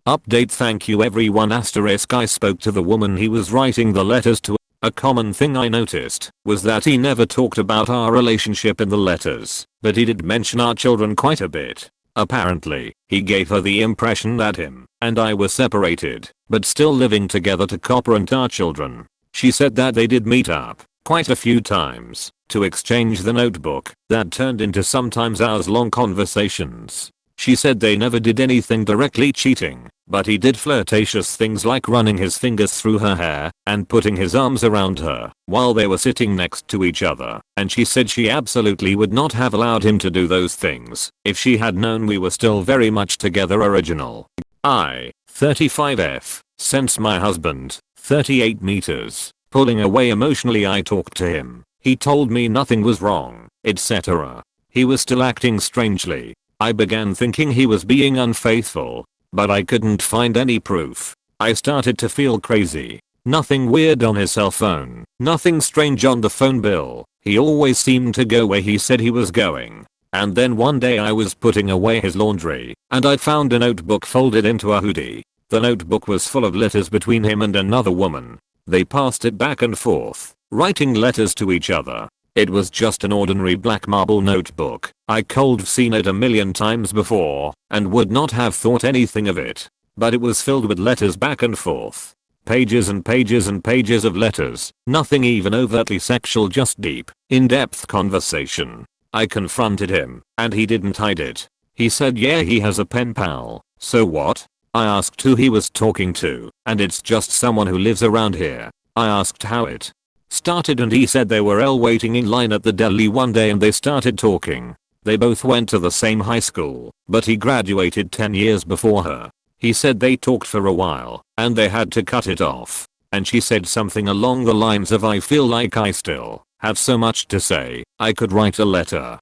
Update, thank you everyone. Asterisk, I spoke to the woman he was writing the letters to. A common thing I noticed was that he never talked about our relationship in the letters, but he did mention our children quite a bit. Apparently, he gave her the impression that him and I were separated, but still living together to co-parent our children. She said that they did meet up quite a few times to exchange the notebook that turned into sometimes hours-long conversations. She said they never did anything directly cheating, but he did flirtatious things like running his fingers through her hair and putting his arms around her while they were sitting next to each other, and she said she absolutely would not have allowed him to do those things if she had known we were still very much together. Original. I, 35F, since my husband, 38 meters, pulling away emotionally. I talked to him. He told me nothing was wrong, etc. He was still acting strangely. I began thinking he was being unfaithful, but I couldn't find any proof. I started to feel crazy. Nothing weird on his cell phone, nothing strange on the phone bill. He always seemed to go where he said he was going. And then one day I was putting away his laundry, and I found a notebook folded into a hoodie. The notebook was full of letters between him and another woman. They passed it back and forth, writing letters to each other. It was just an ordinary black marble notebook. I could have seen it a million times before and would not have thought anything of it. But it was filled with letters back and forth. Pages and pages and pages of letters. Nothing even overtly sexual, just deep, in-depth conversation. I confronted him, and he didn't hide it. He said yeah, he has a pen pal. So what? I asked who he was talking to, and it's just someone who lives around here. I asked how it started, and he said they were all waiting in line at the deli one day and they started talking. They both went to the same high school, but he graduated 10 years before her. He said they talked for a while and they had to cut it off. And she said something along the lines of, I feel like I still have so much to say, I could write a letter.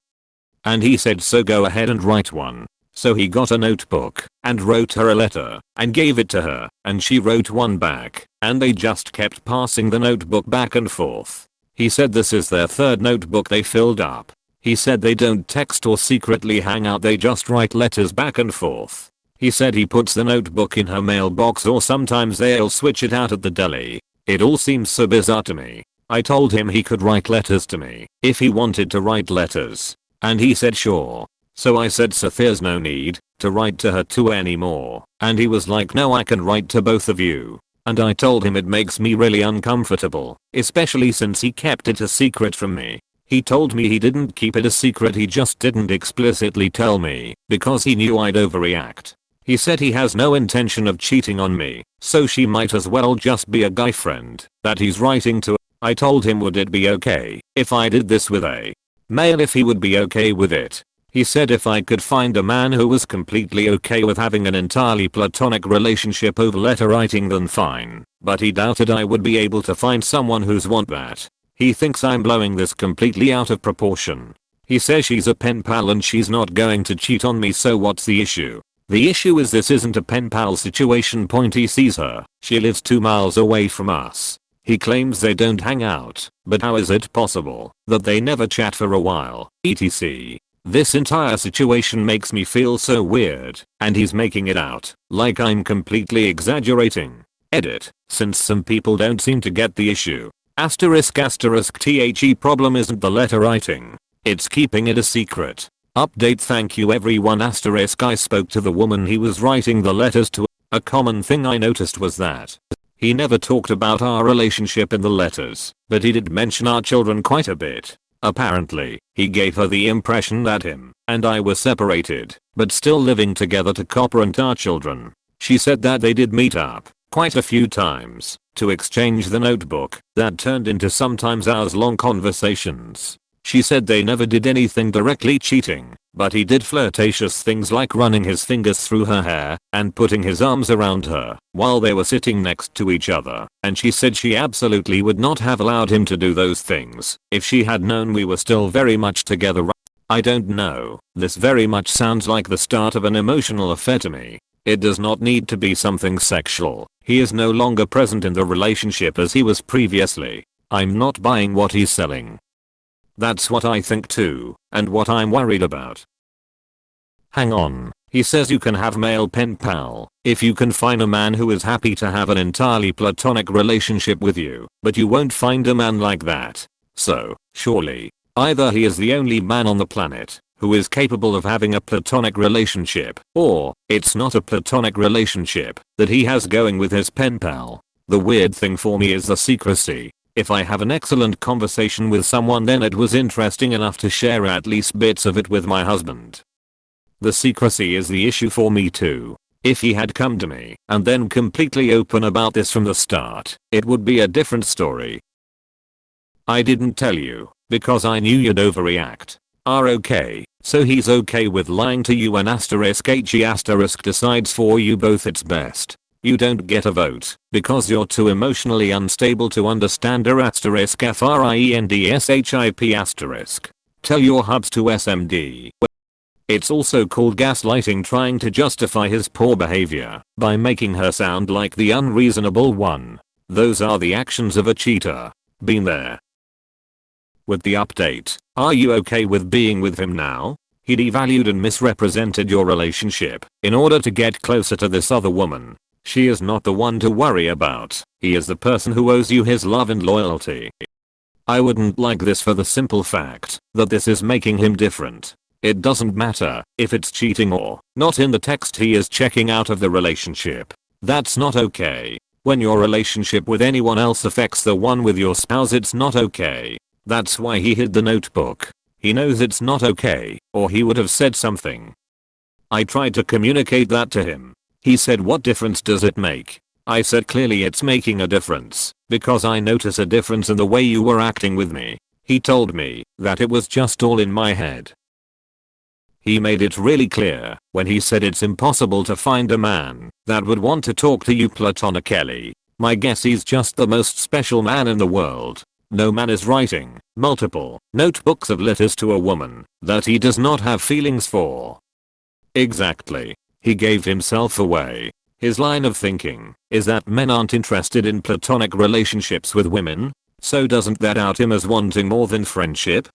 And he said, so go ahead and write one. So he got a notebook and wrote her a letter and gave it to her, and she wrote one back, and they just kept passing the notebook back and forth. He said this is their third notebook they filled up. He said they don't text or secretly hang out, they just write letters back and forth. He said he puts the notebook in her mailbox, or sometimes they'll switch it out at the deli. It all seems so bizarre to me. I told him he could write letters to me if he wanted to write letters, and he said sure. So I said, so there's no need to write to her too anymore, and he was like, no, I can write to both of you. And I told him it makes me really uncomfortable, especially since he kept it a secret from me. He told me he didn't keep it a secret, he just didn't explicitly tell me because he knew I'd overreact. He said he has no intention of cheating on me, so she might as well just be a guy friend that he's writing to. I told him would it be okay if I did this with a male, if he would be okay with it. He said if I could find a man who was completely okay with having an entirely platonic relationship over letter writing, then fine, but he doubted I would be able to find someone who's want that. He thinks I'm blowing this completely out of proportion. He says she's a pen pal and she's not going to cheat on me, so what's the issue? The issue is this isn't a pen pal situation. Point, he sees her. She lives 2 miles away from us. He claims they don't hang out, but how is it possible that they never chat for a while, etc. This entire situation makes me feel so weird, and he's making it out like I'm completely exaggerating. Edit, since some people don't seem to get the issue. Asterisk asterisk the problem isn't the letter writing, it's keeping it a secret. Update, thank you everyone. Asterisk, I spoke to the woman he was writing the letters to. A common thing I noticed was that he never talked about our relationship in the letters, but he did mention our children quite a bit. Apparently, he gave her the impression that him and I were separated, but still living together to co-parent our children. She said that they did meet up quite a few times to exchange the notebook that turned into sometimes hours-long conversations. She said they never did anything directly cheating, but he did flirtatious things like running his fingers through her hair and putting his arms around her while they were sitting next to each other, and she said she absolutely would not have allowed him to do those things if she had known we were still very much together. I don't know, this very much sounds like the start of an emotional affair to me. It does not need to be something sexual. He is no longer present in the relationship as he was previously. I'm not buying what he's selling. That's what I think too, and what I'm worried about. Hang on, He says you can have male pen pal if you can find a man who is happy to have an entirely platonic relationship with you, but you won't find a man like that. So, surely, either he is the only man on the planet who is capable of having a platonic relationship, or it's not a platonic relationship that he has going with his pen pal. The weird thing for me is the secrecy. If I have an excellent conversation with someone, then it was interesting enough to share at least bits of it with my husband. The secrecy is the issue for me too. If he had come to me and then completely open about this from the start, it would be a different story. I didn't tell you because I knew you'd overreact. Okay, so he's okay with lying to you and *HE* decides for you both it's best. You don't get a vote because you're too emotionally unstable to understand *FRIENDSHIP*. Tell your hubs to SMD. It's also called gaslighting, trying to justify his poor behavior by making her sound like the unreasonable one. Those are the actions of a cheater. Been there. With the update, are you okay with being with him now? He devalued and misrepresented your relationship in order to get closer to this other woman. She is not the one to worry about. He is the person who owes you his love and loyalty. I wouldn't like this for the simple fact that this is making him different. It doesn't matter if it's cheating or not. In the text, he is checking out of the relationship. That's not okay. When your relationship with anyone else affects the one with your spouse, it's not okay. That's why he hid the notebook. He knows it's not okay, or he would have said something. I tried to communicate that to him. He said, what difference does it make? I said, clearly it's making a difference, because I notice a difference in the way you were acting with me. He told me that it was just all in my head. He made it really clear when he said it's impossible to find a man that would want to talk to you platonically. My guess he's just the most special man in the world. No man is writing multiple notebooks of letters to a woman that he does not have feelings for. Exactly. He gave himself away. His line of thinking is that men aren't interested in platonic relationships with women, so doesn't that out him as wanting more than friendship?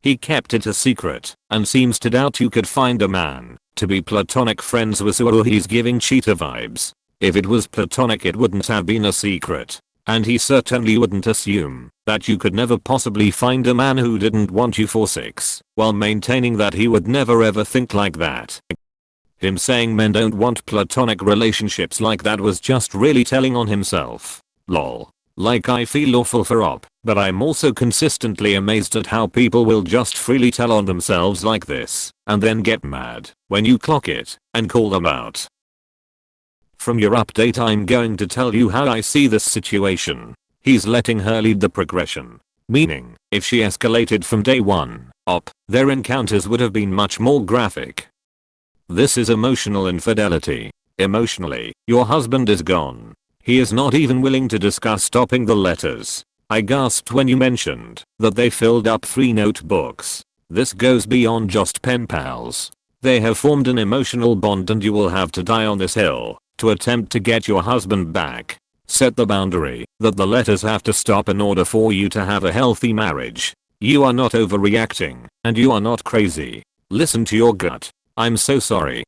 He kept it a secret and seems to doubt you could find a man to be platonic friends with, so he's giving cheater vibes. If it was platonic, it wouldn't have been a secret. And he certainly wouldn't assume that you could never possibly find a man who didn't want you for sex, while maintaining that he would never ever think like that. Him saying men don't want platonic relationships like that was just really telling on himself. Lol. Like, I feel awful for Op, but I'm also consistently amazed at how people will just freely tell on themselves like this, and then get mad when you clock it and call them out. From your update, I'm going to tell you how I see this situation. He's letting her lead the progression. Meaning, if she escalated from day one, Op, their encounters would have been much more graphic. This is emotional infidelity. Emotionally, your husband is gone. He is not even willing to discuss stopping the letters. I gasped when you mentioned that they filled up 3 notebooks. This goes beyond just pen pals. They have formed an emotional bond, and you will have to die on this hill to attempt to get your husband back. Set the boundary that the letters have to stop in order for you to have a healthy marriage. You are not overreacting, and you are not crazy. Listen to your gut. I'm so sorry.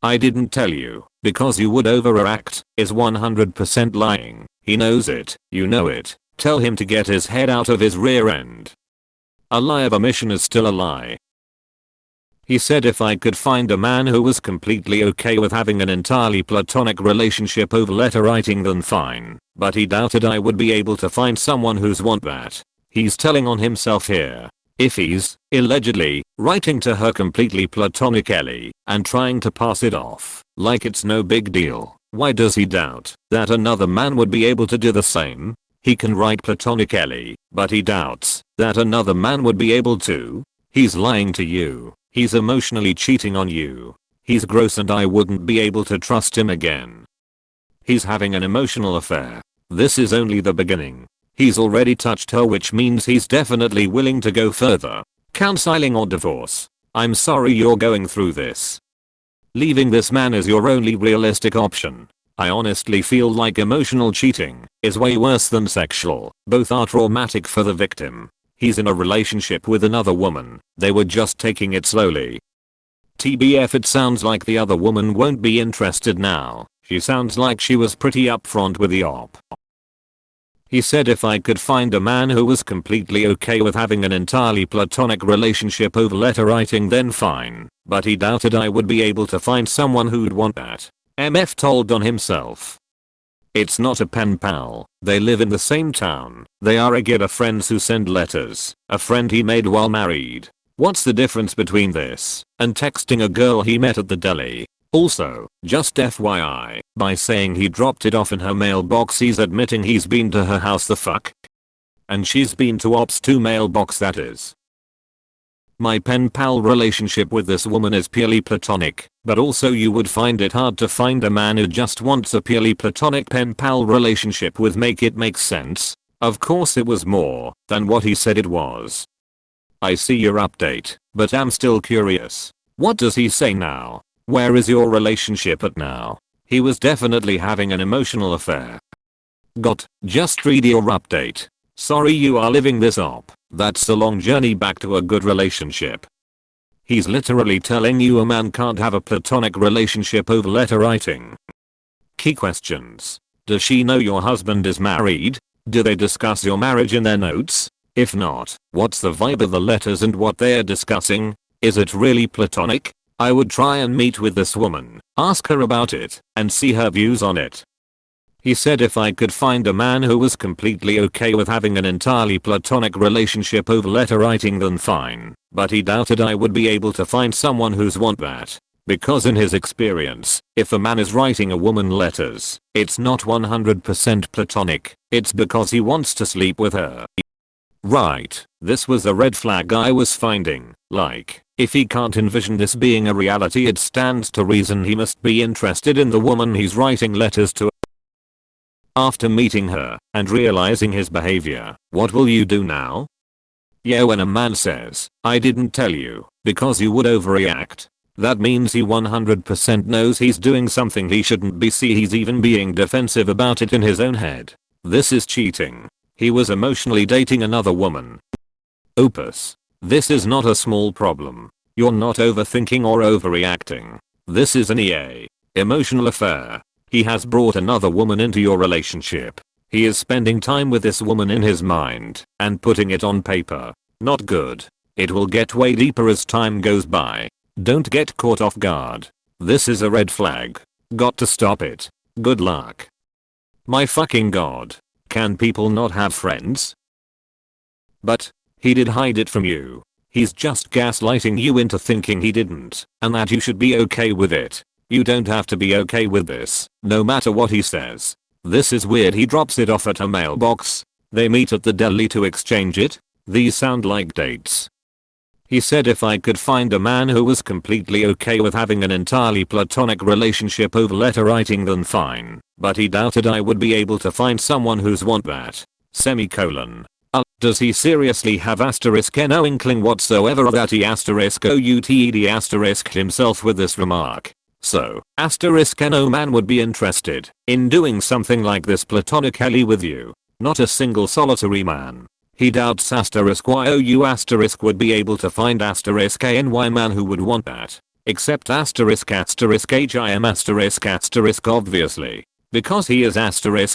I didn't tell you because you would overact is 100% lying. He knows it. You know it. Tell him to get his head out of his rear end. A lie of omission is still a lie. He said if I could find a man who was completely okay with having an entirely platonic relationship over letter writing, then fine, but he doubted I would be able to find someone who's want that. He's telling on himself here. If he's, allegedly, writing to her completely platonically and trying to pass it off like it's no big deal, why does he doubt that another man would be able to do the same? He can write platonically, but he doubts that another man would be able to. He's lying to you. He's emotionally cheating on you. He's gross, and I wouldn't be able to trust him again. He's having an emotional affair. This is only the beginning. He's already touched her, which means he's definitely willing to go further. Counseling or divorce. I'm sorry you're going through this. Leaving this man is your only realistic option. I honestly feel like emotional cheating is way worse than sexual. Both are traumatic for the victim. He's in a relationship with another woman. They were just taking it slowly. TBF, it sounds like the other woman won't be interested now. She sounds like she was pretty upfront with the op. He said if I could find a man who was completely okay with having an entirely platonic relationship over letter writing then fine, but he doubted I would be able to find someone who'd want that. MF told on himself. It's not a pen pal, they live in the same town, they are regular friends who send letters, a friend he made while married. What's the difference between this and texting a girl he met at the deli? Also, just FYI, by saying he dropped it off in her mailbox he's admitting he's been to her house, the fuck? And she's been to Ops 2 mailbox, that is. My pen pal relationship with this woman is purely platonic, but also you would find it hard to find a man who just wants a purely platonic pen pal relationship with make it make sense. Of course it was more than what he said it was. I see your update, but I'm still curious. What does he say now? Where is your relationship at now? He was definitely having an emotional affair. Just read your update. Sorry you are living this op. That's a long journey back to a good relationship. He's literally telling you a man can't have a platonic relationship over letter writing. Key questions. Does she know your husband is married? Do they discuss your marriage in their notes? If not, what's the vibe of the letters and what they're discussing? Is it really platonic? I would try and meet with this woman, ask her about it, and see her views on it. He said if I could find a man who was completely okay with having an entirely platonic relationship over letter writing then fine, but he doubted I would be able to find someone who's want that. Because in his experience, if a man is writing a woman letters, it's not 100% platonic, it's because he wants to sleep with her. Right, this was the red flag I was finding, like, if he can't envision this being a reality it stands to reason he must be interested in the woman he's writing letters to. After meeting her and realizing his behavior, what will you do now? Yeah, when a man says, I didn't tell you, because you would overreact, that means he 100% knows he's doing something he shouldn't be. See, he's even being defensive about it in his own head. This is cheating. He was emotionally dating another woman. Opus. This is not a small problem. You're not overthinking or overreacting. This is an emotional affair. He has brought another woman into your relationship. He is spending time with this woman in his mind and putting it on paper. Not good. It will get way deeper as time goes by. Don't get caught off guard. This is a red flag. Got to stop it. Good luck. My fucking god. Can people not have friends? But he did hide it from you. He's just gaslighting you into thinking he didn't and that you should be okay with it. You don't have to be okay with this, no matter what he says. This is weird. He drops it off at her mailbox. They meet at the deli to exchange it. These sound like dates. He said if I could find a man who was completely okay with having an entirely platonic relationship over letter writing then fine, but he doubted I would be able to find someone who's want that. Semicolon. Does he seriously have no inkling whatsoever that he outed himself with this remark? So, no man would be interested in doing something like this platonically with you. Not a single solitary man. He doubts you would be able to find any man who would want that. Except him obviously. Because he is actively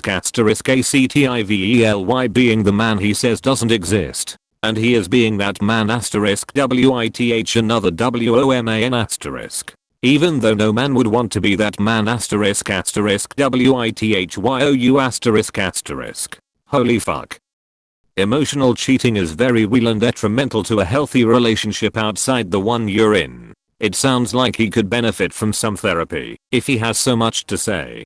being the man he says doesn't exist. And he is being that man *with another WOMAN*. Even though no man would want to be that man *withyu*. Holy fuck. Emotional cheating is very real and detrimental to a healthy relationship outside the one you're in. It sounds like he could benefit from some therapy if he has so much to say.